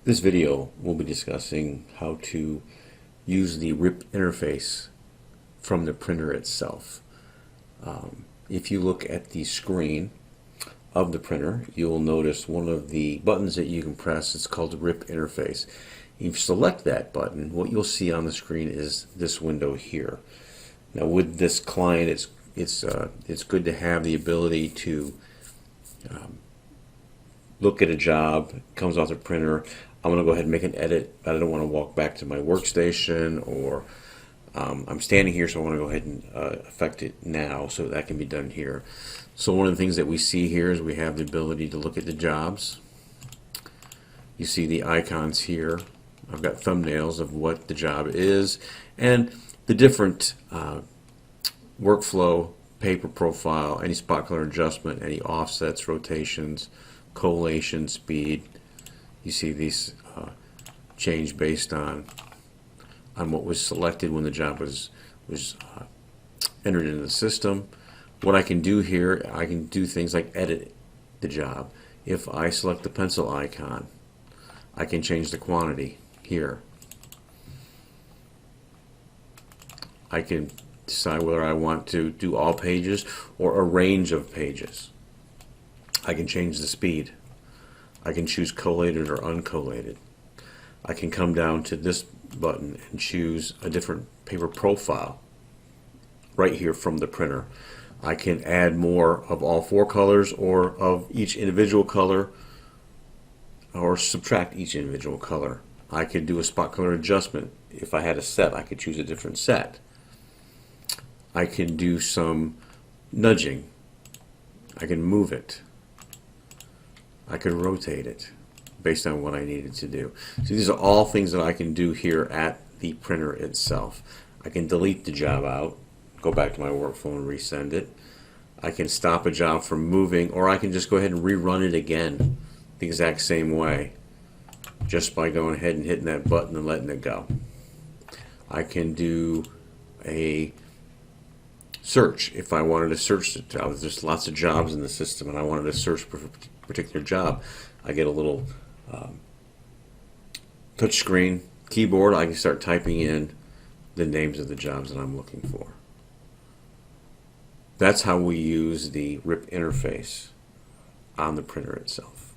This video we'll be discussing how to use the RIP interface from the printer itself. If you look at the screen of the printer, you'll notice one of the buttons that you can press. It's called the RIP interface. If you select that button, what you'll see on the screen is this window here. Now with this client, it's good to have the ability to look at a job. It comes off the printer. I'm going to go ahead and make an edit. I don't want to walk back to my workstation, or I'm standing here, so I want to go ahead and affect it now, so that can be done here. So one of the things that we see here is we have the ability to look at the jobs. You see the icons here. I've got thumbnails of what the job is and the different workflow, paper profile, any spot color adjustment, any offsets, rotations, collation, speed. You see these change based on what was selected when the job was entered into the system. What I can do here, I can do things like edit the job. If I select the pencil icon, I can change the quantity here. I can decide whether I want to do all pages or a range of pages. I can change the speed. I can choose collated or uncollated. I can come down to this button and choose a different paper profile right here from the printer. I can add more of all four colors or of each individual color, or subtract each individual color. I could do a spot color adjustment. If I had a set, I could choose a different set. I can do some nudging. I can move it. I can rotate it based on what I needed to do. So these are all things that I can do here at the printer itself. I can delete the job out, go back to my workflow and resend it. I can stop a job from moving, or I can just go ahead and rerun it again the exact same way, just by going ahead and hitting that button and letting it go. I can do a search if I wanted to search the job. There's lots of jobs in the system and I wanted to search for a particular job. I get a little touch screen keyboard. I can start typing in the names of the jobs that I'm looking for. That's how we use the RIP interface on the printer itself.